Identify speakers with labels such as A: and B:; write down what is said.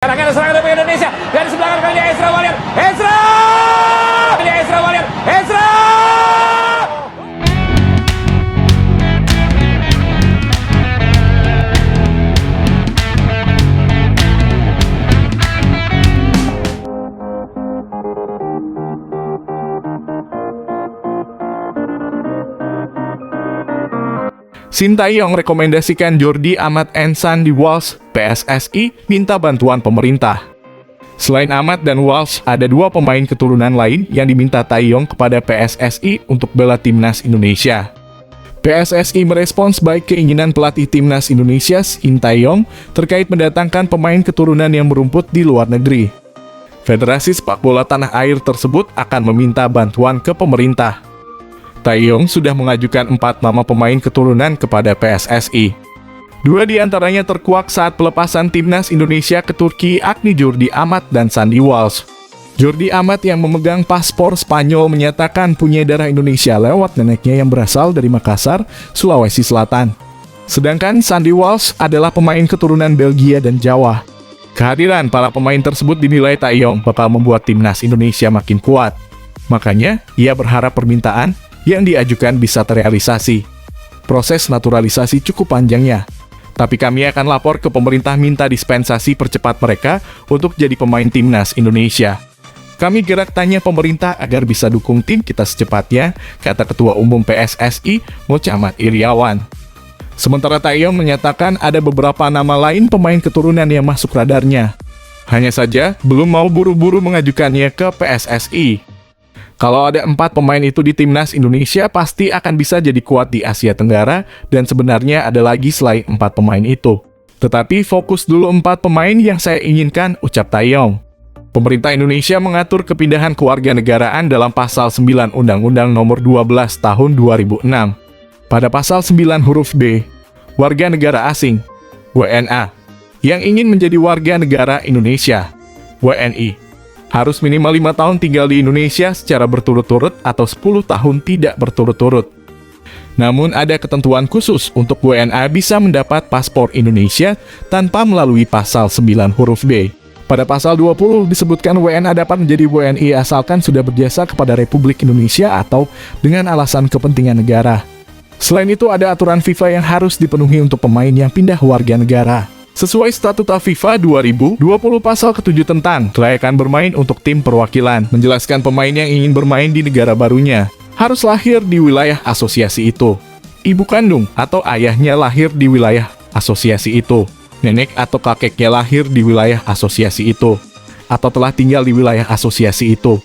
A: Serangan dari Indonesia dari sebelah kanan kali ini Ezra Walian. Ezra.
B: Sintayong rekomendasikan Jordi Amat and Sandy Walsh, PSSI minta bantuan pemerintah. Selain Amat dan Walsh, ada dua pemain keturunan lain yang diminta Taeyong kepada PSSI untuk bela timnas Indonesia. PSSI merespons baik keinginan pelatih timnas Indonesia, Sintayong, terkait mendatangkan pemain keturunan yang merumput di luar negeri. Federasi Sepak Bola Tanah Air tersebut akan meminta bantuan ke pemerintah. Taeyong sudah mengajukan 4 nama pemain keturunan kepada PSSI. 2 di antaranya terkuak saat pelepasan timnas Indonesia ke Turki, yakni Jordi Amat dan Sandy Walsh. Jordi Amat yang memegang paspor Spanyol menyatakan punya darah Indonesia lewat neneknya yang berasal dari Makassar, Sulawesi Selatan. Sedangkan Sandy Walsh adalah pemain keturunan Belgia dan Jawa. Kehadiran para pemain tersebut dinilai Taeyong bakal membuat timnas Indonesia makin kuat. Makanya, ia berharap permintaan yang diajukan bisa terrealisasi. Proses naturalisasi cukup panjangnya, tapi kami akan lapor ke pemerintah minta dispensasi percepat mereka untuk jadi pemain timnas Indonesia. Kami gerak tanya pemerintah agar bisa dukung tim kita secepatnya, kata Ketua Umum PSSI, Muhammad Iryawan. Sementara Taeyong menyatakan ada beberapa nama lain pemain keturunan yang masuk radarnya. Hanya saja, belum mau buru-buru mengajukannya ke PSSI. Kalau ada 4 pemain itu di timnas Indonesia, pasti akan bisa jadi kuat di Asia Tenggara, dan sebenarnya ada lagi selain 4 pemain itu. Tetapi fokus dulu 4 pemain yang saya inginkan, ucap Taeyong. Pemerintah Indonesia mengatur kepindahan kewarganegaraan dalam pasal 9 Undang-Undang Nomor 12 Tahun 2006. Pada pasal 9 huruf B, warga negara asing, WNA, yang ingin menjadi warga negara Indonesia, WNI, harus minimal 5 tahun tinggal di Indonesia secara berturut-turut atau 10 tahun tidak berturut-turut. Namun ada ketentuan khusus untuk WNA bisa mendapat paspor Indonesia tanpa melalui pasal 9 huruf B. Pada pasal 20 disebutkan WNA dapat menjadi WNI asalkan sudah berjasa kepada Republik Indonesia atau dengan alasan kepentingan negara. Selain itu ada aturan FIFA yang harus dipenuhi untuk pemain yang pindah warga negara. Sesuai Statuta FIFA 2020 pasal ke-7 tentang kelayakan bermain untuk tim perwakilan, menjelaskan pemain yang ingin bermain di negara barunya harus lahir di wilayah asosiasi itu. Ibu kandung atau ayahnya lahir di wilayah asosiasi itu. Nenek atau kakeknya lahir di wilayah asosiasi itu, atau telah tinggal di wilayah asosiasi itu.